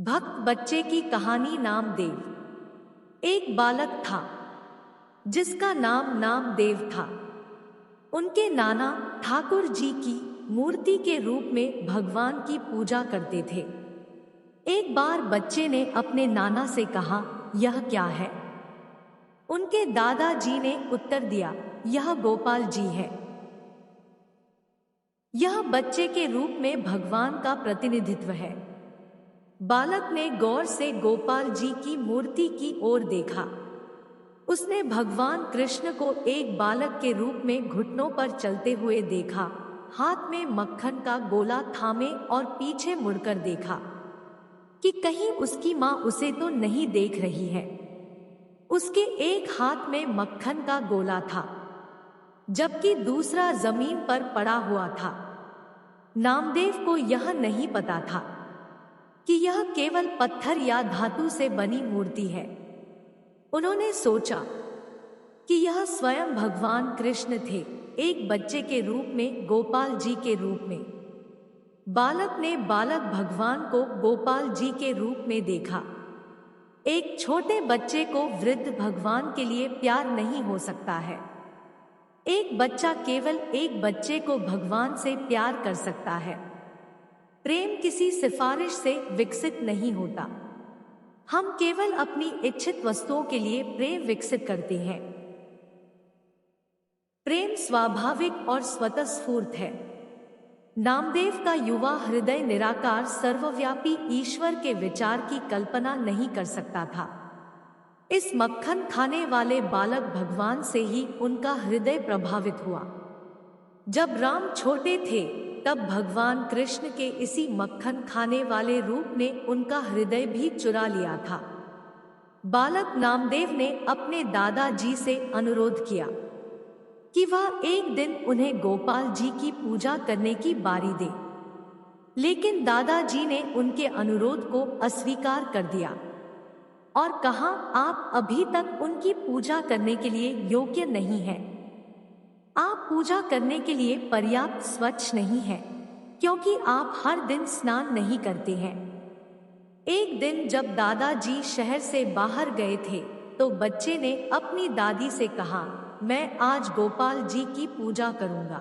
भक्त बच्चे की कहानी। नामदेव। एक बालक था जिसका नाम नामदेव था। उनके नाना ठाकुर जी की मूर्ति के रूप में भगवान की पूजा करते थे। एक बार बच्चे ने अपने नाना से कहा, यह क्या है? उनके दादाजी ने उत्तर दिया, यह गोपाल जी है। यह बच्चे के रूप में भगवान का प्रतिनिधित्व है। बालक ने गौर से गोपाल जी की मूर्ति की ओर देखा। उसने भगवान कृष्ण को एक बालक के रूप में घुटनों पर चलते हुए देखा, हाथ में मक्खन का गोला थामे और पीछे मुड़कर देखा कि कहीं उसकी मां उसे तो नहीं देख रही है। उसके एक हाथ में मक्खन का गोला था, जबकि दूसरा जमीन पर पड़ा हुआ था। नामदेव को यह नहीं पता था कि यह केवल पत्थर या धातु से बनी मूर्ति है। उन्होंने सोचा कि यह स्वयं भगवान कृष्ण थे, एक बच्चे के रूप में, गोपाल जी के रूप में। बालक ने बालक भगवान को गोपाल जी के रूप में देखा। एक छोटे बच्चे को वृद्ध भगवान के लिए प्यार नहीं हो सकता है। एक बच्चा केवल एक बच्चे को भगवान से प्यार कर सकता है। प्रेम किसी सिफारिश से विकसित नहीं होता। हम केवल अपनी इच्छित वस्तुओं के लिए प्रेम विकसित करते हैं। प्रेम स्वाभाविक और स्वतःस्फूर्त है। नामदेव का युवा हृदय निराकार सर्वव्यापी ईश्वर के विचार की कल्पना नहीं कर सकता था। इस मक्खन खाने वाले बालक भगवान से ही उनका हृदय प्रभावित हुआ। जब राम छोटे थे, तब भगवान कृष्ण के इसी मक्खन खाने वाले रूप ने उनका हृदय भी चुरा लिया था। बालक नामदेव ने अपने दादाजी से अनुरोध किया कि वह एक दिन उन्हें गोपाल जी की पूजा करने की बारी दे, लेकिन दादाजी ने उनके अनुरोध को अस्वीकार कर दिया और कहा, आप अभी तक उनकी पूजा करने के लिए योग्य नहीं हैं। आप पूजा करने के लिए पर्याप्त स्वच्छ नहीं हैं, क्योंकि आप हर दिन स्नान नहीं करते हैं। एक दिन जब दादाजी शहर से बाहर गए थे, तो बच्चे ने अपनी दादी से कहा, मैं आज गोपाल जी की पूजा करूंगा।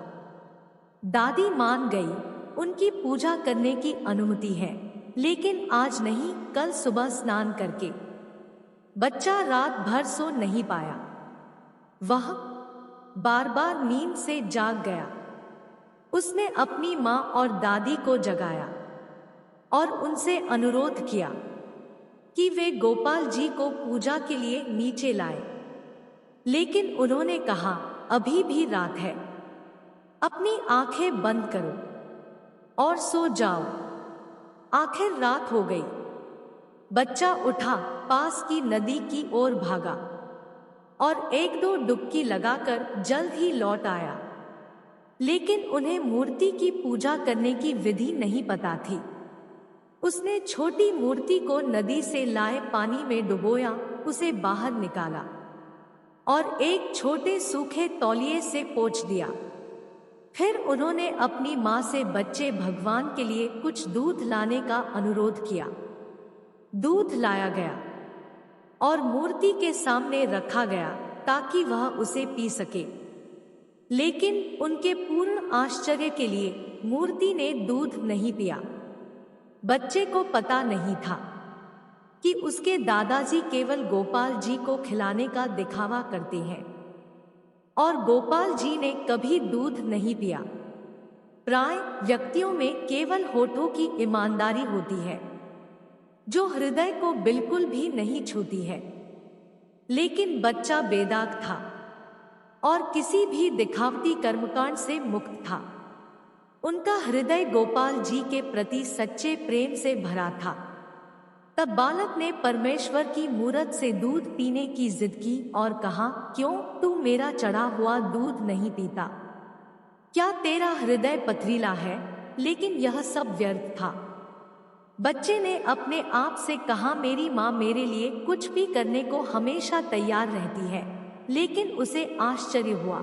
दादी मान गई, उनकी पूजा करने की अनुमति है, लेकिन आज नहीं, कल सुबह स्नान करके। बच्चा रात भर सो नहीं पाया। वह बार बार नींद से जाग गया। उसने अपनी माँ और दादी को जगाया और उनसे अनुरोध किया कि वे गोपाल जी को पूजा के लिए नीचे लाए, लेकिन उन्होंने कहा, अभी भी रात है, अपनी आंखें बंद करो और सो जाओ। आखिर रात हो गई। बच्चा उठा, पास की नदी की ओर भागा और एक दो डुबकी लगाकर जल्द ही लौट आया, लेकिन उन्हें मूर्ति की पूजा करने की विधि नहीं पता थी। उसने छोटी मूर्ति को नदी से लाए पानी में डुबोया, उसे बाहर निकाला और एक छोटे सूखे तौलिए से पोंछ दिया। फिर उन्होंने अपनी माँ से बच्चे भगवान के लिए कुछ दूध लाने का अनुरोध किया। दूध लाया गया और मूर्ति के सामने रखा गया ताकि वह उसे पी सके, लेकिन उनके पूर्ण आश्चर्य के लिए मूर्ति ने दूध नहीं पिया। बच्चे को पता नहीं था कि उसके दादाजी केवल गोपाल जी को खिलाने का दिखावा करते हैं और गोपाल जी ने कभी दूध नहीं पिया। प्राय व्यक्तियों में केवल होठों की ईमानदारी होती है, जो हृदय को बिल्कुल भी नहीं छूती है। लेकिन बच्चा बेदाग था और किसी भी दिखावटी कर्मकांड से मुक्त था। उनका हृदय गोपाल जी के प्रति सच्चे प्रेम से भरा था। तब बालक ने परमेश्वर की मूरत से दूध पीने की जिद की और कहा, क्यों तू मेरा चढ़ा हुआ दूध नहीं पीता? क्या तेरा हृदय पथरीला है? लेकिन यह सब व्यर्थ था। बच्चे ने अपने आप से कहा, मेरी माँ मेरे लिए कुछ भी करने को हमेशा तैयार रहती है, लेकिन उसे आश्चर्य हुआ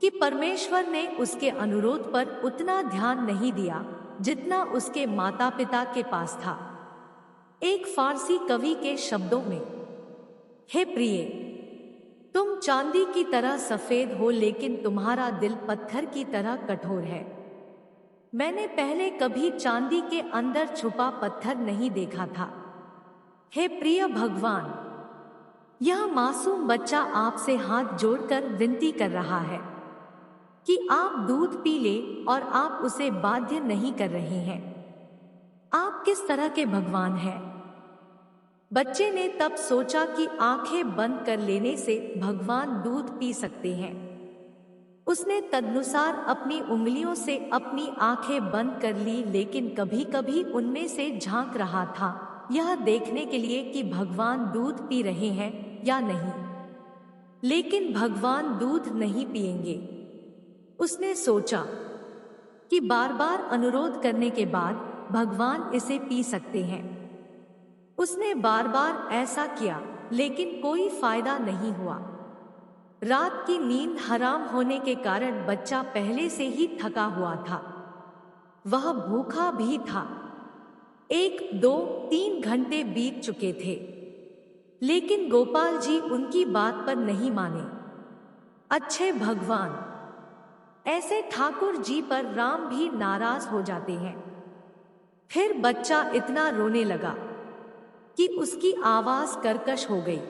कि परमेश्वर ने उसके अनुरोध पर उतना ध्यान नहीं दिया जितना उसके माता पिता के पास था। एक फारसी कवि के शब्दों में, हे प्रिय, तुम चांदी की तरह सफेद हो लेकिन तुम्हारा दिल पत्थर की तरह कठोर है। मैंने पहले कभी चांदी के अंदर छुपा पत्थर नहीं देखा था। हे प्रिय भगवान, यह मासूम बच्चा आपसे हाथ जोड़कर विनती कर रहा है कि आप दूध पी ले और आप उसे बाध्य नहीं कर रहे हैं। आप किस तरह के भगवान हैं? बच्चे ने तब सोचा कि आंखें बंद कर लेने से भगवान दूध पी सकते हैं। उसने तदनुसार अपनी उंगलियों से अपनी आंखें बंद कर ली, लेकिन कभी कभी उनमें से झांक रहा था, यह देखने के लिए कि भगवान दूध पी रहे हैं या नहीं। लेकिन भगवान दूध नहीं पिएंगे। उसने सोचा कि बार बार अनुरोध करने के बाद भगवान इसे पी सकते हैं। उसने बार बार ऐसा किया, लेकिन कोई फायदा नहीं हुआ। रात की नींद हराम होने के कारण बच्चा पहले से ही थका हुआ था। वह भूखा भी था। 1, 2, 3 घंटे बीत चुके थे, लेकिन गोपाल जी उनकी बात पर नहीं माने। अच्छे भगवान, ऐसे ठाकुर जी पर राम भी नाराज हो जाते हैं। फिर बच्चा इतना रोने लगा कि उसकी आवाज कर्कश हो गई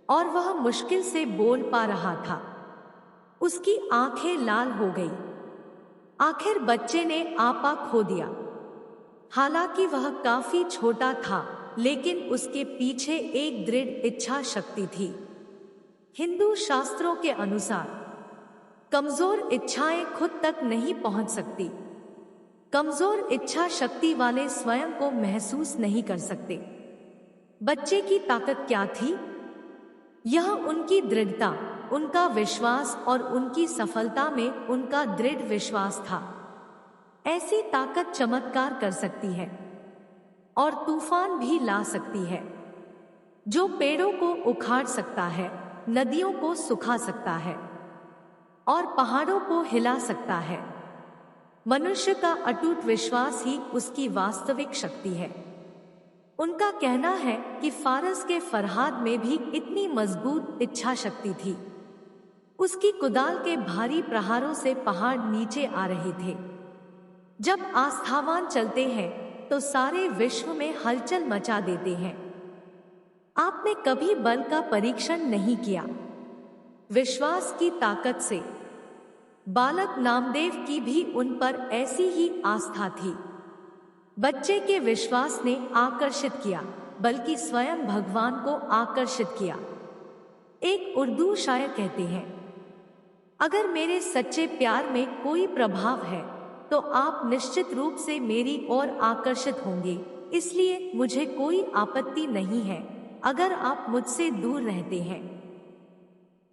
और वह मुश्किल से बोल पा रहा था। उसकी आंखें लाल हो गई। आखिर बच्चे ने आपा खो दिया। हालांकि वह काफी छोटा था, लेकिन उसके पीछे एक दृढ़ इच्छा शक्ति थी। हिंदू शास्त्रों के अनुसार कमजोर इच्छाएं खुद तक नहीं पहुंच सकती। कमजोर इच्छा शक्ति वाले स्वयं को महसूस नहीं कर सकते। बच्चे की ताकत क्या थी? यह उनकी दृढ़ता, उनका विश्वास और उनकी सफलता में उनका दृढ़ विश्वास था। ऐसी ताकत चमत्कार कर सकती है और तूफान भी ला सकती है। जो पेड़ों को उखाड़ सकता है, नदियों को सुखा सकता है और पहाड़ों को हिला सकता है। मनुष्य का अटूट विश्वास ही उसकी वास्तविक शक्ति है। उनका कहना है कि फारस के फरहाद में भी इतनी मजबूत इच्छा शक्ति थी। उसकी कुदाल के भारी प्रहारों से पहाड़ नीचे आ रहे थे। जब आस्थावान चलते हैं तो सारे विश्व में हलचल मचा देते हैं। आपने कभी बल का परीक्षण नहीं किया। विश्वास की ताकत से बालक नामदेव की भी उन पर ऐसी ही आस्था थी। बच्चे के विश्वास ने आकर्षित किया, बल्कि स्वयं भगवान को आकर्षित किया। एक उर्दू शायर कहते हैं, अगर मेरे सच्चे प्यार में कोई प्रभाव है तो आप निश्चित रूप से मेरी ओर आकर्षित होंगे, इसलिए मुझे कोई आपत्ति नहीं है अगर आप मुझसे दूर रहते हैं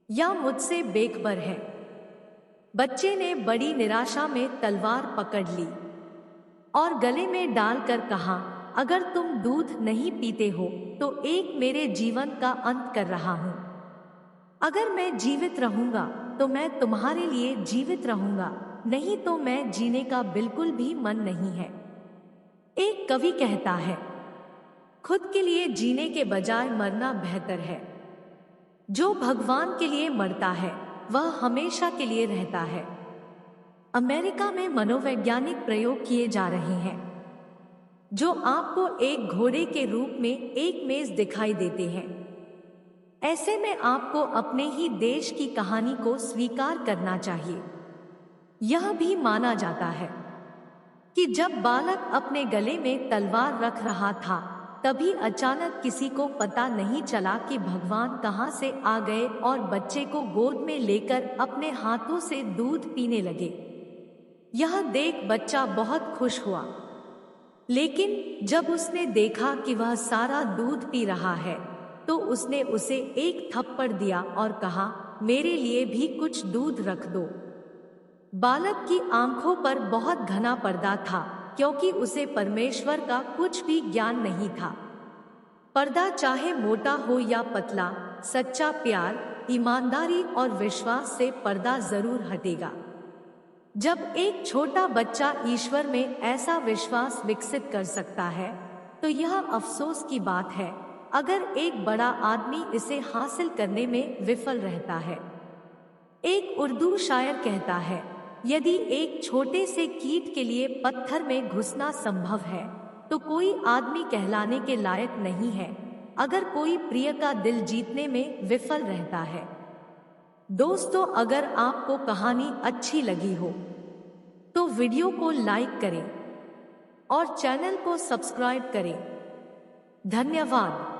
या मुझसे बेखबर हैं। बच्चे ने बड़ी निराशा में तलवार पकड़ ली और गले में डालकर कहा, अगर तुम दूध नहीं पीते हो तो एक मेरे जीवन का अंत कर रहा हूं। अगर मैं जीवित रहूंगा तो मैं तुम्हारे लिए जीवित रहूंगा, नहीं तो मैं जीने का बिल्कुल भी मन नहीं है। एक कवि कहता है, खुद के लिए जीने के बजाय मरना बेहतर है। जो भगवान के लिए मरता है वह हमेशा के लिए रहता है। अमेरिका में मनोवैज्ञानिक प्रयोग किए जा रहे हैं जो आपको एक घोड़े के रूप में एक मेज दिखाई देते हैं। ऐसे में आपको अपने ही देश की कहानी को स्वीकार करना चाहिए। यह भी माना जाता है कि जब बालक अपने गले में तलवार रख रहा था, तभी अचानक किसी को पता नहीं चला कि भगवान कहां से आ गए और बच्चे को गोद में लेकर अपने हाथों से दूध पीने लगे। यह देख बच्चा बहुत खुश हुआ, लेकिन जब उसने देखा कि वह सारा दूध पी रहा है तो उसने उसे एक थप्पड़ दिया और कहा, मेरे लिए भी कुछ दूध रख दो। बालक की आंखों पर बहुत घना पर्दा था, क्योंकि उसे परमेश्वर का कुछ भी ज्ञान नहीं था। पर्दा चाहे मोटा हो या पतला, सच्चा प्यार, ईमानदारी और विश्वास से पर्दा जरूर हटेगा। जब एक छोटा बच्चा ईश्वर में ऐसा विश्वास विकसित कर सकता है तो यह अफसोस की बात है अगर एक बड़ा आदमी इसे हासिल करने में विफल रहता है। एक उर्दू शायर कहता है, यदि एक छोटे से कीट के लिए पत्थर में घुसना संभव है तो कोई आदमी कहलाने के लायक नहीं है अगर कोई प्रिय का दिल जीतने में विफल रहता है। दोस्तों, अगर आपको कहानी अच्छी लगी हो तो वीडियो को लाइक करें और चैनल को सब्सक्राइब करें। धन्यवाद।